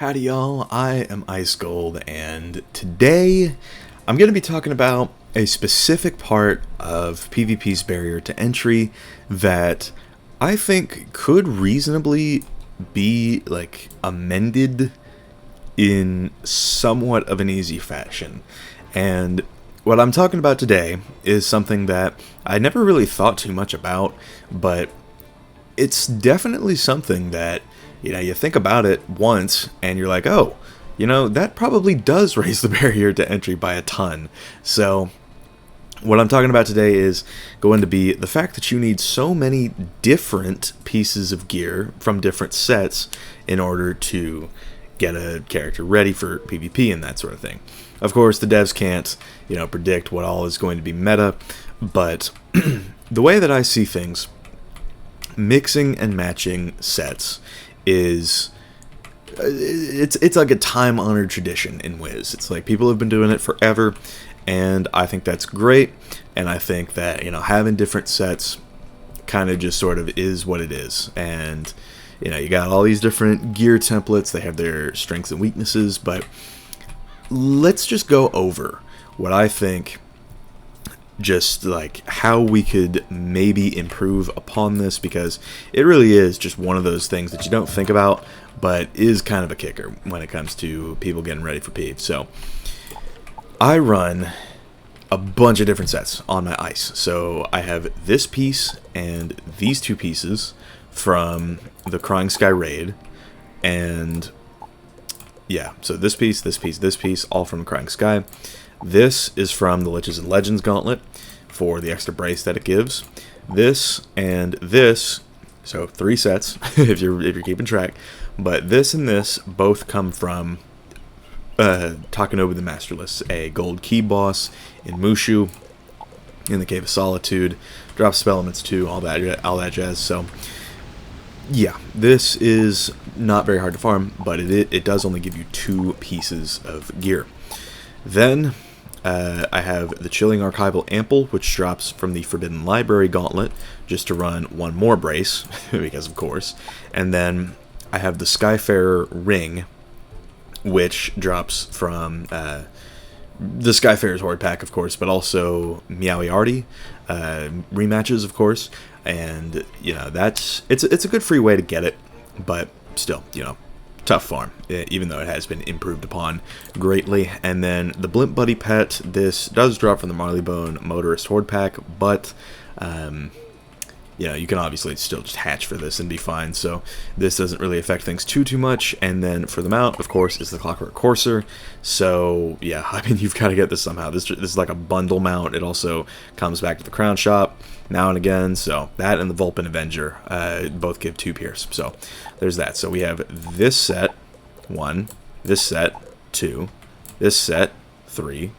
Howdy y'all, I am Ice Gold, and today I'm going to be talking about a specific part of PvP's barrier to entry that I think could reasonably be amended in somewhat of an easy fashion. And what I'm talking about today is something that I never really thought too much about, but it's definitely something that you think about it once and you're like, oh, that probably does raise the barrier to entry by a ton. So what I'm talking about today is going to be the fact that you need so many different pieces of gear from different sets in order to get a character ready for PvP and that sort of thing. Of course, the devs can't, predict what all is going to be meta, but the way that I see things, mixing and matching sets is it's like a time-honored tradition in Wiz. It's like people have been doing it forever, and I think that's great. And I think that having different sets kind of just sort of is what it is. And you got all these different gear templates. They have their strengths and weaknesses, but let's just go over what I think, just like how we could maybe improve upon this, because it really is just one of those things that you don't think about, but is kind of a kicker when it comes to people getting ready for PvP. So I run a bunch of different sets on my ice. So I have this piece and these two pieces from the Crying Sky raid, and yeah, so this piece, this piece, this piece, all from the Crying Sky. This is from the Liches and Legends Gauntlet for the extra brace that it gives. This and this, so 3 sets if you're keeping track. But this and this both come from Takanobu the Masterless, a gold key boss in Mushu, in the Cave of Solitude. Drops spell elements too, all that jazz. So yeah, this is not very hard to farm, but it does only give you 2 pieces of gear. Then I have the Chilling Archival Ample, which drops from the Forbidden Library Gauntlet, just to run 1 more brace, because of course. And then I have the Skyfarer Ring, which drops from the Skyfarer's Horde pack, of course, but also Meowiarty rematches, of course. And it's a good free way to get it, but still, tough farm, even though it has been improved upon greatly. And then the Blimp Buddy Pet, this does drop from the Marleybone Motorist Horde pack, but you can obviously still just hatch for this and be fine, so this doesn't really affect things too much. And then for the mount, of course, is the Clockwork Courser. So yeah, I mean, you've got to get this somehow. This is like a bundle mount. It also comes back to the Crown Shop now and again, so that and the Vulpin Avenger both give 2 Pierce. So there's that. So we have this set 1, this set 2, this set 3,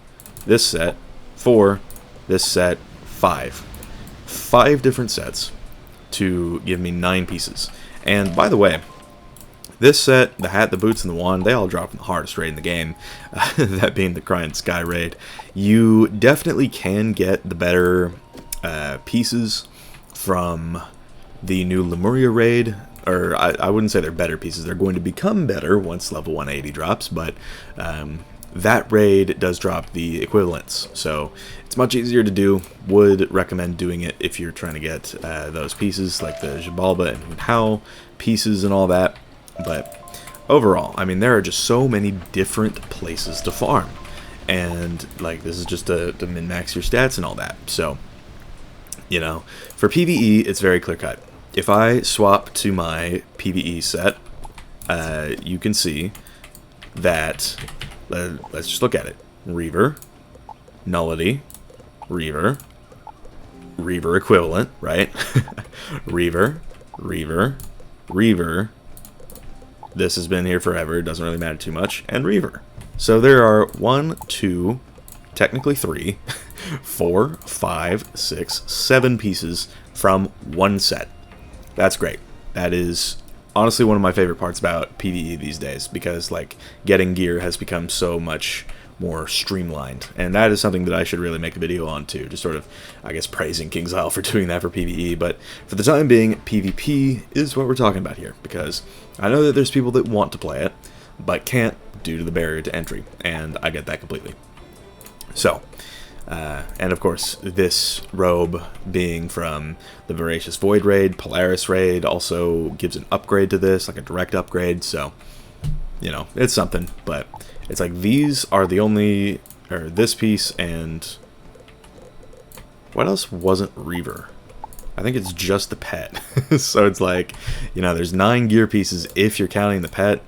this set 4, this set 5. 5 different sets to give me 9 pieces. And by the way, this set, the hat, the boots, and the wand, they all drop from the hardest raid in the game, that being the Crying Sky raid. You definitely can get the better pieces from the new Lemuria raid, or I wouldn't say they're better pieces. They're going to become better once level 180 drops, but that raid does drop the equivalents, so it's much easier to do. Would recommend doing it if you're trying to get those pieces, like the Xibalba and Howl pieces and all that. But overall, I mean, there are just so many different places to farm, and this is just to min-max your stats and all that. So for PvE, it's very clear-cut. If I swap to my PvE set, you can see that, let's just look at it. Reaver, Nullity, Reaver, Reaver equivalent, right? Reaver, Reaver, Reaver. This has been here forever, it doesn't really matter too much, and Reaver. So there are 1, 2, technically 3, 4, 5, 6, 7 pieces from 1 set. That's great. That is honestly one of my favorite parts about PvE these days, because getting gear has become so much more streamlined, and that is something that I should really make a video on too, just sort of, I guess, praising KingsIsle for doing that for PvE. But for the time being, PvP is what we're talking about here, because I know that there's people that want to play it, but can't due to the barrier to entry, and I get that completely. So, and of course, this robe being from the Voracious Void raid, Polaris raid, also gives an upgrade to this, like a direct upgrade, so, you know, it's something, but it's like these are the only, or this piece, and what else wasn't Reaver? I think it's just the pet. So it's like, you know, there's 9 gear pieces if you're counting the pet,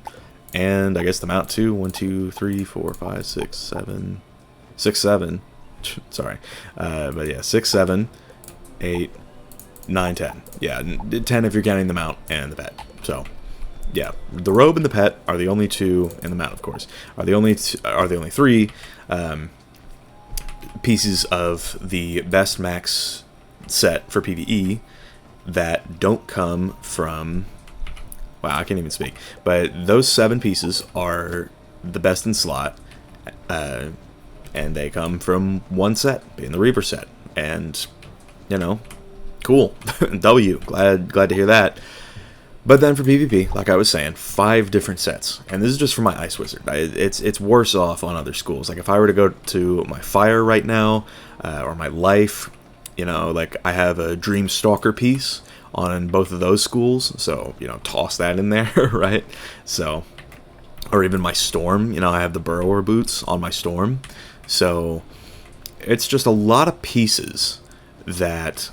and I guess the mount too. 1, 2, 3, 4, 5, 6, 7. 6, 7. Sorry. But yeah, 6, 7, 8, 9, 10. Yeah, 10 if you're counting the mount and the pet. So, yeah, the robe and the pet are the only 2, and the mount, of course, are the only 3 pieces of the best max set for PvE that don't come from, wow, I can't even speak, but those 7 pieces are the best in slot, and they come from one set, being the Reaver set, and, you know, cool. W, glad to hear that. But then for PvP, like I was saying, 5 different sets, and this is just for my Ice Wizard. It's worse off on other schools. Like if I were to go to my Fire right now, or my Life, you know, like I have a Dream Stalker piece on both of those schools, so, you know, toss that in there, right? So, or even my Storm, you know, I have the Burrower boots on my Storm, so it's just a lot of pieces that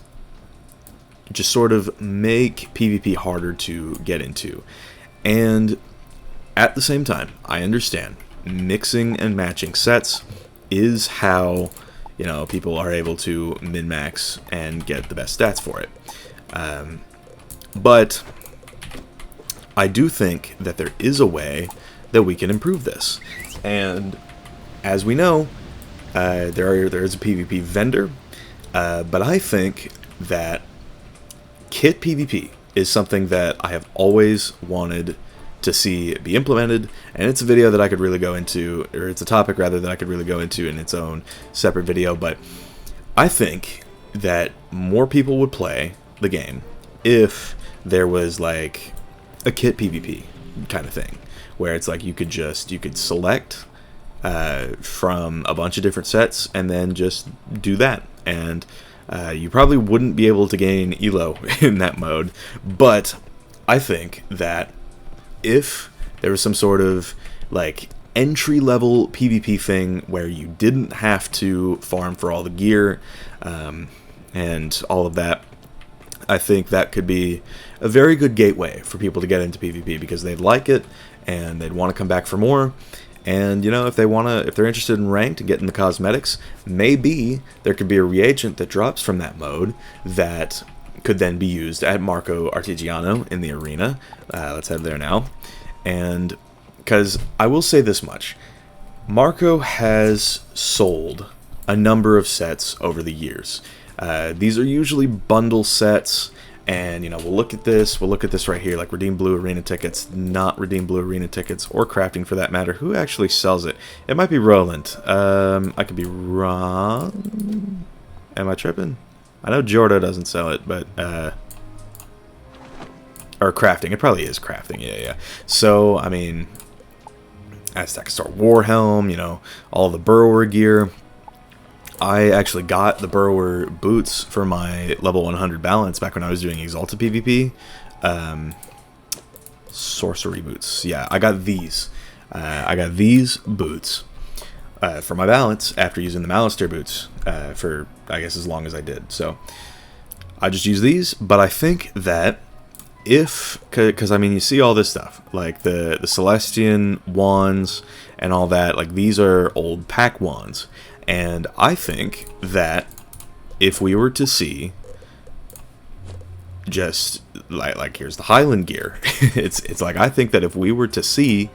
just sort of make PvP harder to get into. And at the same time, I understand mixing and matching sets is how, you know, people are able to min-max and get the best stats for it. But I do think that there is a way that we can improve this. And as we know, there is a PvP vendor, but I think that kit PvP is something that I have always wanted to see be implemented, and it's a video that I could really go into, or it's a topic rather that I could really go into in its own separate video. But I think that more people would play the game if there was like a kit PvP kind of thing, where it's like you could select from a bunch of different sets and then just do that, and you probably wouldn't be able to gain elo in that mode. But I think that if there was some sort of like entry-level PvP thing where you didn't have to farm for all the gear and all of that, I think that could be a very good gateway for people to get into PvP, because they'd like it and they'd want to come back for more. And, you know, if they're interested in ranked and getting the cosmetics, maybe there could be a reagent that drops from that mode that could then be used at Marco Artigiano in the arena. Let's head there now. And because I will say this much, Marco has sold a number of sets over the years. These are usually bundle sets, and, you know, we'll look at this right here, like redeem blue arena tickets, not redeem blue arena tickets, or crafting for that matter. Who actually sells it? It might be Roland. I could be wrong. Am I tripping? I know Jordo doesn't sell it, but or crafting. It probably is crafting. Yeah. So, I mean, Aztec Star Warhelm, you know, all the Burrower gear. I actually got the Burrower boots for my level 100 balance back when I was doing Exalted PvP. Sorcery boots. Yeah, I got these. I got these boots for my balance after using the Malistaire boots for, I guess, as long as I did. So I just use these, but I think that because I mean, you see all this stuff, like the Celestian wands and all that, like these are old pack wands. And I think that if we were to see just like here's the Highland gear, it's like I think that if we were to see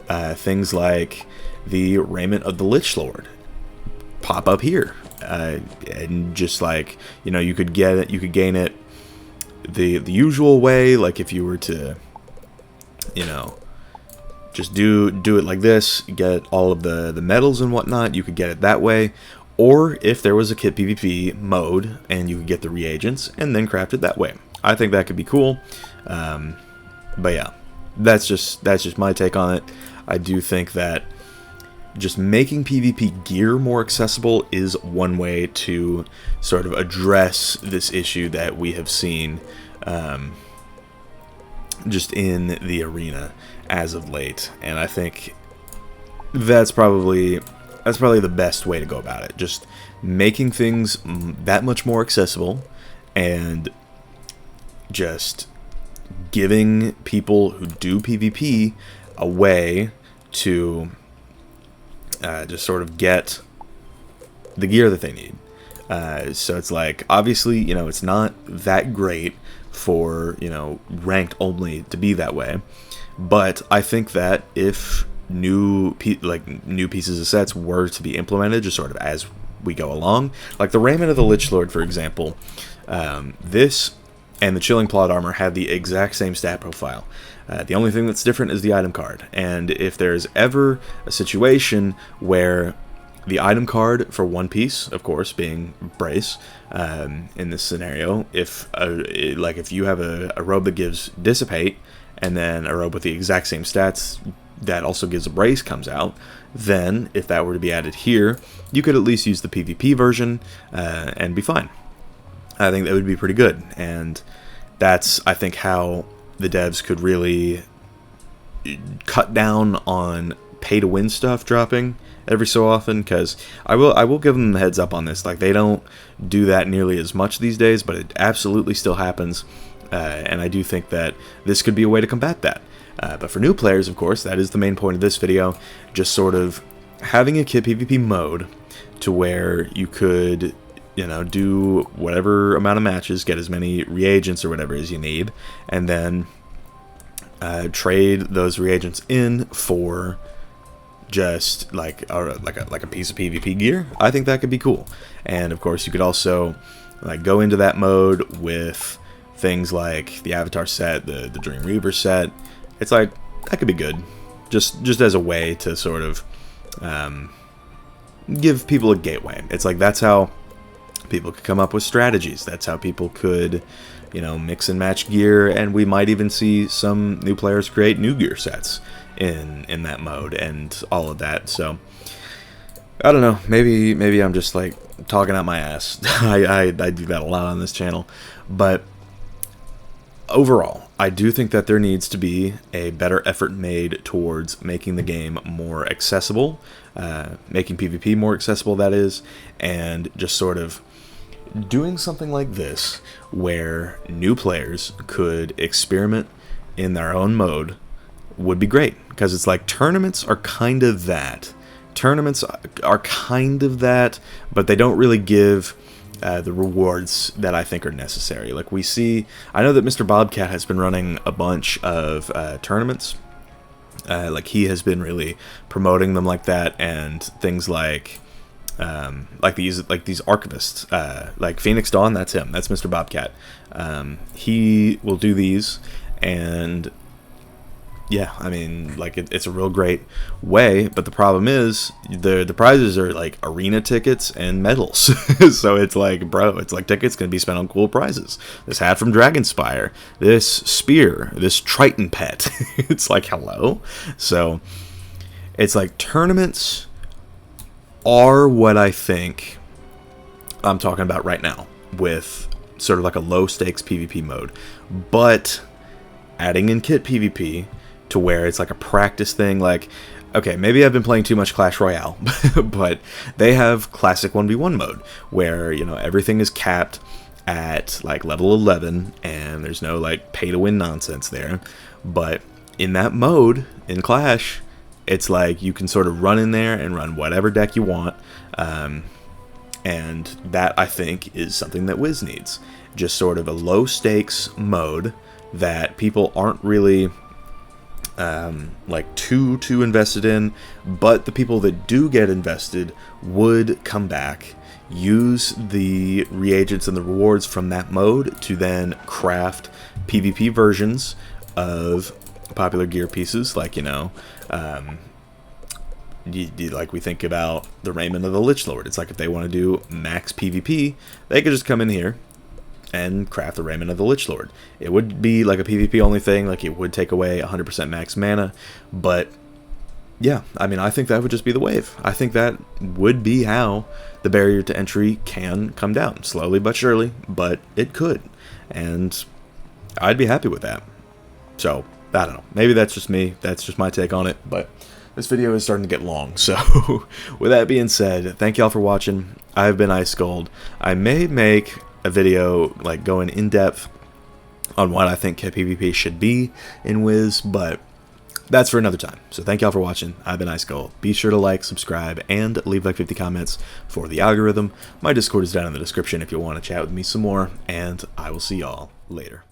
things like the raiment of the Lich Lord pop up here, and just like, you know, you could gain it the usual way, like if you were to, you know, just do it like this, get all of the medals and whatnot, you could get it that way. Or if there was a kit PvP mode and you could get the reagents and then craft it that way, I think that could be cool. But yeah, that's just my take on it. I do think that just making PvP gear more accessible is one way to sort of address this issue that we have seen just in the arena as of late. And I think that's probably the best way to go about it. Just making things that much more accessible, and just giving people who do PvP a way to just sort of get the gear that they need. So it's like, obviously, you know, it's not that great for, you know, ranked only to be that way, but I think that if new pieces of sets were to be implemented just sort of as we go along, like the Raiment of the Lich Lord, for example, this and the Chilling Plot Armor have the exact same stat profile. The only thing that's different is the item card. And if there's ever a situation where the item card for one piece, of course, being Brace, in this scenario, if you have a robe that gives Dissipate, and then a robe with the exact same stats that also gives a Brace comes out, then if that were to be added here, you could at least use the PvP version and be fine. I think that would be pretty good, and that's, I think, how the devs could really cut down on pay-to-win stuff dropping every so often, because I will give them the heads up on this. Like, they don't do that nearly as much these days, but it absolutely still happens, and I do think that this could be a way to combat that. But for new players, of course, that is the main point of this video, just sort of having a kit PvP mode to where you could, you know, do whatever amount of matches, get as many reagents or whatever as you need, and then trade those reagents in for just like a piece of PvP gear. I think that could be cool. And of course, you could also like go into that mode with things like the Avatar set, the Dream Reaver set. It's like, that could be good, just as a way to sort of give people a gateway. It's like, that's how people could come up with strategies. That's how people could, you know, mix and match gear, and we might even see some new players create new gear sets in that mode and all of that. So I don't know, maybe I'm just like talking out my ass. I do that a lot on this channel, but overall, I do think that there needs to be a better effort made towards making the game more accessible, making PvP more accessible, that is, and just sort of doing something like this where new players could experiment in their own mode would be great, because it's like tournaments are kind of that. Tournaments are kind of that, but they don't really give the rewards that I think are necessary. Like we see, I know that Mr. Bobcat has been running a bunch of tournaments. Like he has been really promoting them like that, and things like these archivists, like Phoenix Dawn. That's him. That's Mr. Bobcat. He will do these, and yeah, I mean, like it's a real great way, but the problem is the prizes are like arena tickets and medals. So it's like, bro, it's like tickets can be spent on cool prizes. This hat from Dragonspire, this spear, this Triton pet. It's like, hello. So it's like tournaments are what I think I'm talking about right now, with sort of like a low stakes PvP mode, but adding in kit PvP to where it's like a practice thing. Like, okay, maybe I've been playing too much Clash Royale, but they have classic 1v1 mode where, you know, everything is capped at like level 11 and there's no like pay to win nonsense there. But in that mode in Clash, it's like you can sort of run in there and run whatever deck you want, and that I think is something that Wiz needs. Just sort of a low stakes mode that people aren't really like too invested in, but the people that do get invested would come back, use the reagents and the rewards from that mode to then craft PvP versions of popular gear pieces, like, you know, like we think about the Raiment of the Lich Lord. It's like if they want to do max PvP, they could just come in here and craft the Raiment of the Lich Lord. It would be like a PvP only thing, like it would take away 100% max mana, but yeah, I mean, I think that would just be the wave. I think that would be how the barrier to entry can come down, slowly but surely, but it could, and I'd be happy with that. So, I don't know, maybe that's just me, that's just my take on it, but this video is starting to get long, so with that being said, thank y'all for watching. I've been Ice Gold. I may make a video like going in depth on what I think PvP should be in Wiz, but that's for another time. So thank y'all for watching. I've been Ice Gold. Be sure to like, subscribe, and leave like 50 comments for the algorithm. My Discord is down in the description if you want to chat with me some more, and I will see y'all later.